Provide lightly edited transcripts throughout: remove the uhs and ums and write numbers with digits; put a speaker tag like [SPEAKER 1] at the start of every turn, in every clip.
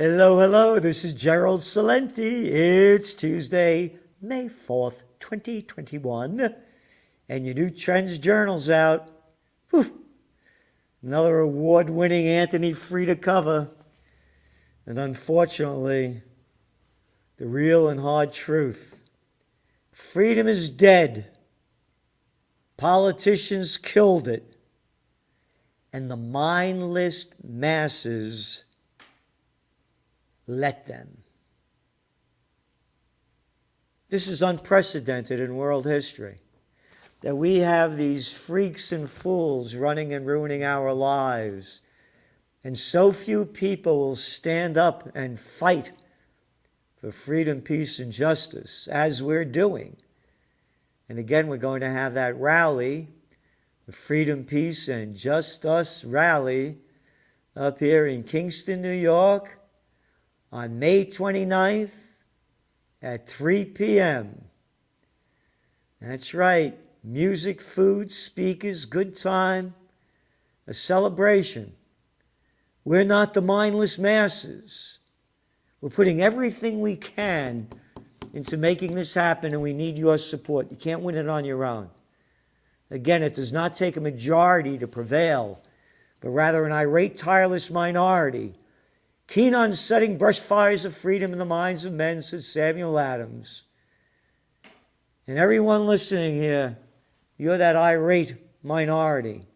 [SPEAKER 1] Hello, hello. This is Gerald Salenti. It's Tuesday, May 4th, 2021. And your new Trends Journal's out. Whew. Another award-winning Anthony Frida cover. And unfortunately, the real and hard truth. Freedom is dead. Politicians killed it. And the mindless masses let them. This is unprecedented in world history, that we have these freaks and fools running and ruining our lives, and so few people will stand up and fight for freedom, peace, and justice, as we're doing. And again, we're going to have that rally, the Freedom, Peace, and Just Us rally, up here in Kingston, New York, on May 29th at 3 p.m. That's right. Music, food, speakers, good time, a celebration. We're not the mindless masses. We're putting everything we can into making this happen, and we need your support. You can't win it on your own. Again, it does not take a majority to prevail, but rather an irate, tireless minority, keen on setting brush fires of freedom in the minds of men, said Samuel Adams. And everyone listening here, you're that irate minority.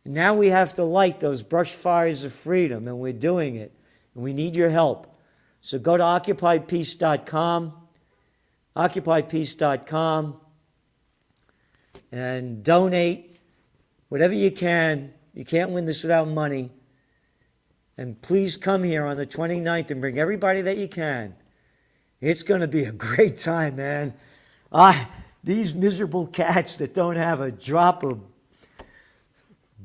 [SPEAKER 1] And now we have to light those brush fires of freedom, and we're doing it. And we need your help. So go to OccupyPeace.com, OccupyPeace.com, and donate whatever you can. You can't win this without money. And please come here on the 29th and bring everybody that you can. It's going to be a great time, man. These miserable cats that don't have a drop of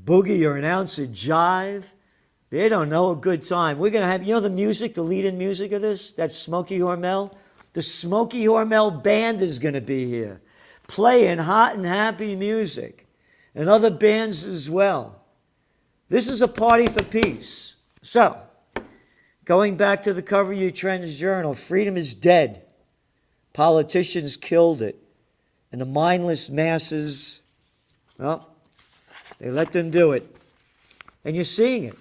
[SPEAKER 1] boogie or an ounce of jive, they don't know a good time. We're going to have, you know the music, the lead-in music of this? That's Smokey Hormel. The Smokey Hormel Band is going to be here, playing hot and happy music, and other bands as well. This is a party for peace. So, going back to the cover of your Trends Journal, freedom is dead. Politicians killed it. And the mindless masses, well, they let them do it. And you're seeing it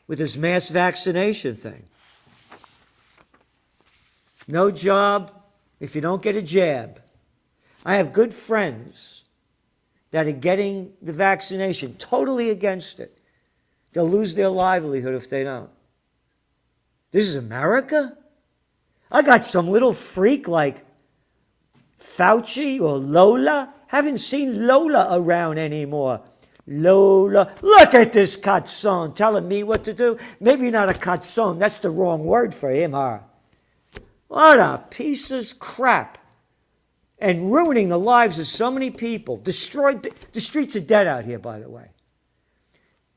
[SPEAKER 1] with this mass vaccination thing. No job if you don't get a jab. I have good friends that are getting the vaccination, totally against it. They'll lose their livelihood if they don't. This is America? I got some little freak like Fauci or Lola. Haven't seen Lola around anymore. Lola, look at this catzon telling me what to do. Maybe not a catzon, that's the wrong word for him, huh? What a piece of crap. And ruining the lives of so many people. Destroyed. The streets are dead out here, by the way.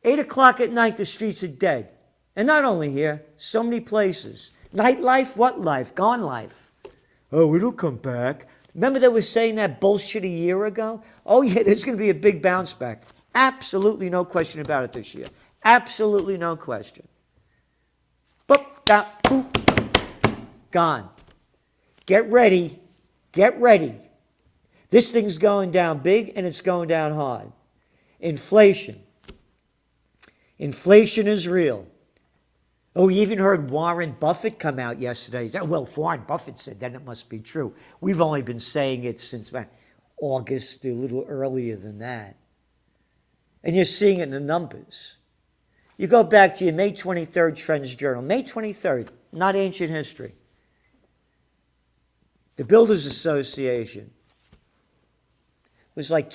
[SPEAKER 1] 8 o'clock at night, the streets are dead. And not only here, so many places. Nightlife, what life? Gone life. Oh, it'll come back. Remember they were saying that bullshit a year ago? Oh, yeah, there's going to be a big bounce back. Absolutely no question about it this year. Absolutely no question. Boop, da, boop. Gone. Get ready. Get ready. This thing's going down big and it's going down hard. Inflation. Inflation is real. Oh, you even heard Warren Buffett come out yesterday. Well, if Warren Buffett said that, it must be true. We've only been saying it since August, a little earlier than that. And you're seeing it in the numbers. You go back to your May 23rd Trends Journal. May 23rd, not ancient history. The Builders Association was like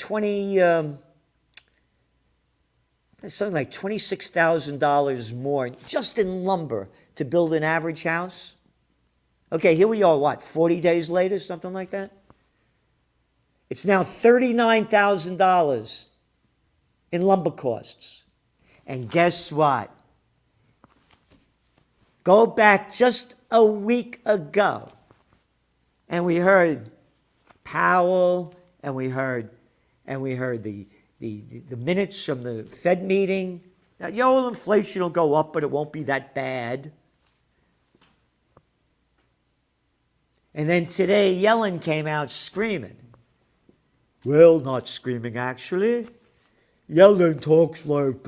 [SPEAKER 1] something like $26,000 more just in lumber to build an average house. Okay, here we are, what, 40 days later, something like that? It's now $39,000 in lumber costs. And guess what? Go back just a week ago, and we heard Powell, and we heard the minutes from the Fed meeting. Now, inflation will go up, but it won't be that bad. And then today, Yellen came out screaming. Well, not screaming, actually. Yellen talks like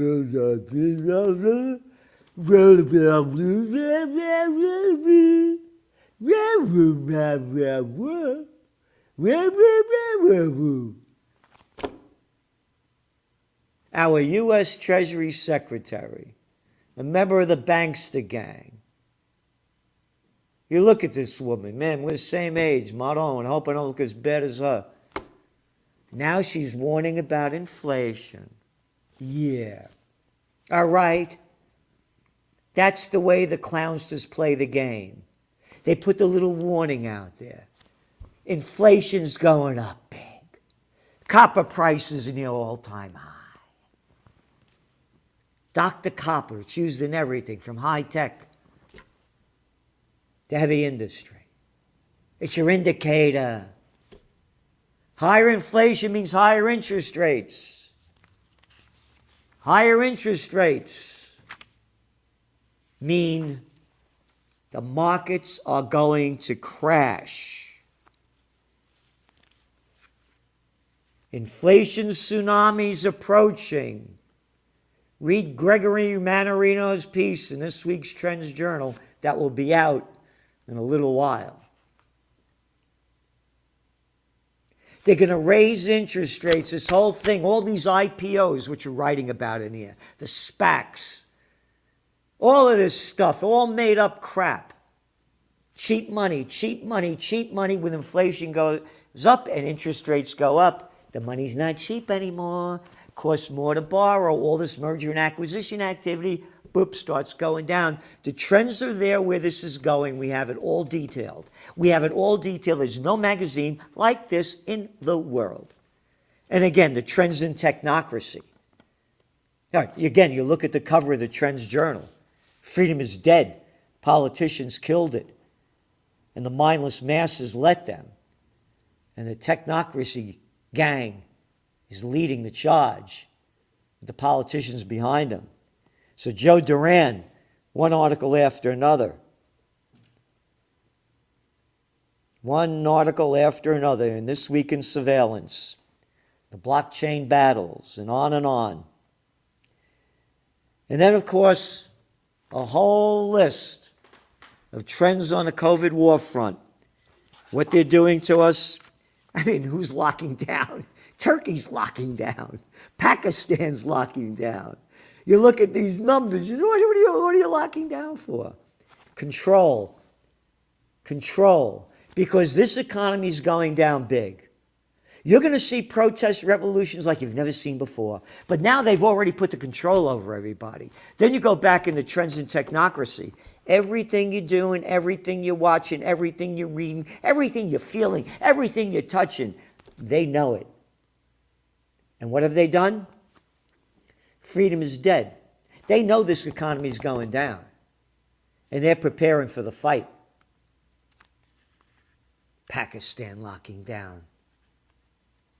[SPEAKER 1] our U.S. Treasury Secretary, a member of the bankster gang. You look at this woman, man, we're the same age, Maron. I hope I don't look as bad as her. Now she's warning about inflation. Yeah. All right. That's the way the clownsters play the game. They put the little warning out there. Inflation's going up big. Copper prices are near all-time high. Dr. Copper, it's used in everything from high-tech to heavy industry. It's your indicator. Higher inflation means higher interest rates. Higher interest rates mean the markets are going to crash. Inflation tsunami's approaching. Read Gregory Mannarino's piece in this week's Trends Journal that will be out in a little while. They're going to raise interest rates, this whole thing, all these IPOs, which you're writing about in here, the SPACs, all of this stuff, all made up crap. Cheap money, cheap money, cheap money. When inflation goes up and interest rates go up, the money's not cheap anymore. Costs more to borrow. All this merger and acquisition activity, boop, starts going down. The trends are there where this is going. We have it all detailed. We have it all detailed. There's no magazine like this in the world. And again, the trends in technocracy. Now, again, you look at the cover of the Trends Journal. Freedom is dead. Politicians killed it. And the mindless masses let them. And the technocracy gang is leading the charge. The politicians behind them. So Joe Duran, one article after another. One article after another in This Week in Surveillance. The blockchain battles and on and on. And then, of course, a whole list of trends on the COVID war front. What they're doing to us. I mean, who's locking down? Turkey's locking down. Pakistan's locking down. You look at these numbers, what are you locking down for? Control. Control. Because this economy is going down big. You're going to see protest revolutions like you've never seen before. But now they've already put the control over everybody. Then you go back in the trends in technocracy. Everything you're doing, everything you're watching, everything you're reading, everything you're feeling, everything you're touching, they know it. And what have they done? Freedom is dead. They know this economy is going down. And they're preparing for the fight. Pakistan locking down.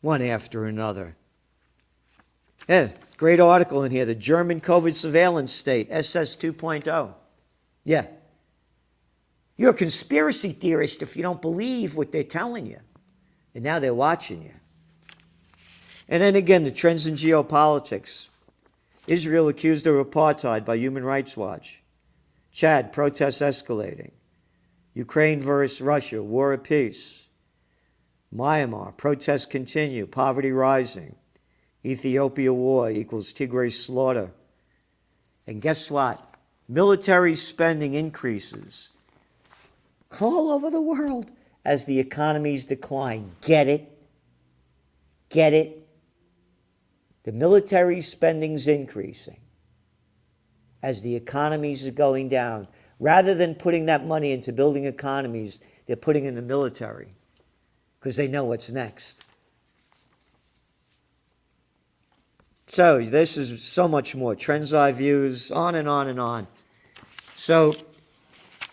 [SPEAKER 1] One after another. Yeah, great article in here. The German COVID surveillance state, SS 2.0. Yeah. You're a conspiracy theorist if you don't believe what they're telling you. And now they're watching you. And then again, the trends in geopolitics. Israel accused of apartheid by Human Rights Watch. Chad, protests escalating. Ukraine versus Russia, war of peace. Myanmar, protests continue, poverty rising. Ethiopia war equals Tigray slaughter. And guess what? Military spending increases all over the world as the economies decline. Get it? Get it? The military spending's increasing as the economies are going down. Rather than putting that money into building economies, they're putting in the military because they know what's next. So this is so much more. Trends I views, on and on and on. So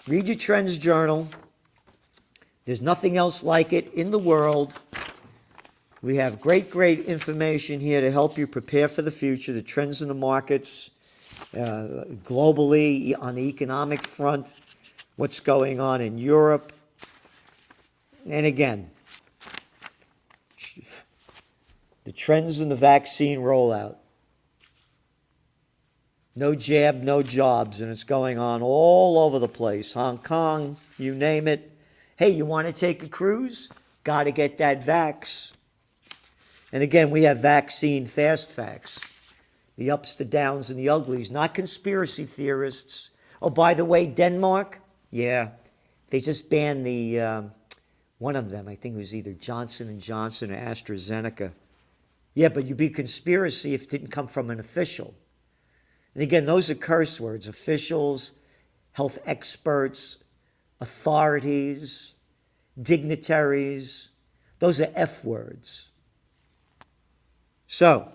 [SPEAKER 1] read your Trends Journal. There's nothing else like it in the world. We have great information here to help you prepare for the future, the trends in the markets, globally on the economic front, what's going on in Europe. And again, the trends in the vaccine rollout. No jab, no jobs, and it's going on all over the place. Hong Kong, you name it. Hey, you want to take a cruise? Got to get that vax. And again, we have vaccine fast facts. The ups, the downs, and the uglies, not conspiracy theorists. Oh, by the way, Denmark, yeah, they just banned the, one of them, I think it was either Johnson & Johnson or AstraZeneca. Yeah, but you'd be conspiracy if it didn't come from an official. And again, those are curse words. Officials, health experts, authorities, dignitaries. Those are F words. So,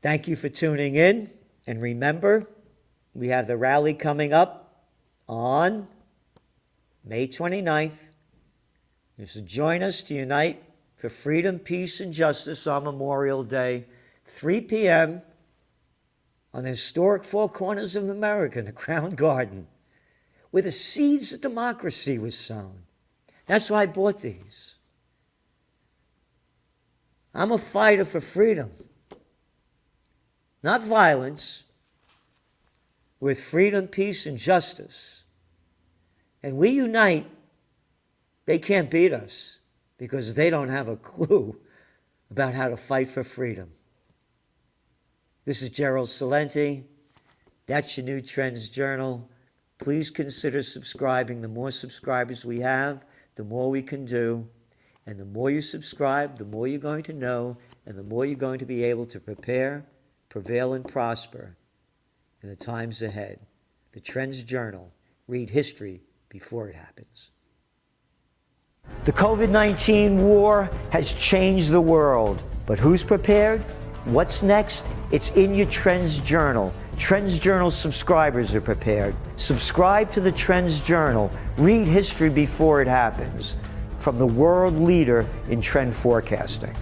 [SPEAKER 1] thank you for tuning in. And remember, we have the rally coming up on May 29th. So join us to unite for freedom, peace, and justice on Memorial Day. 3 p.m. on the historic Four Corners of America in the Crown Garden, where the seeds of democracy was sown. That's why I bought these. I'm a fighter for freedom, not violence, with freedom, peace, and justice. And we unite, they can't beat us because they don't have a clue about how to fight for freedom. This is Gerald Salenti. That's your New Trends Journal. Please consider subscribing. The more subscribers we have, the more we can do. And the more you subscribe, the more you're going to know, and the more you're going to be able to prepare, prevail, and prosper in the times ahead. The Trends Journal. Read history before it happens. The COVID-19 war has changed the world, but who's prepared? What's next? It's in your Trends Journal. Trends Journal subscribers are prepared. Subscribe to the Trends Journal. Read history before it happens. From the world leader in trend forecasting.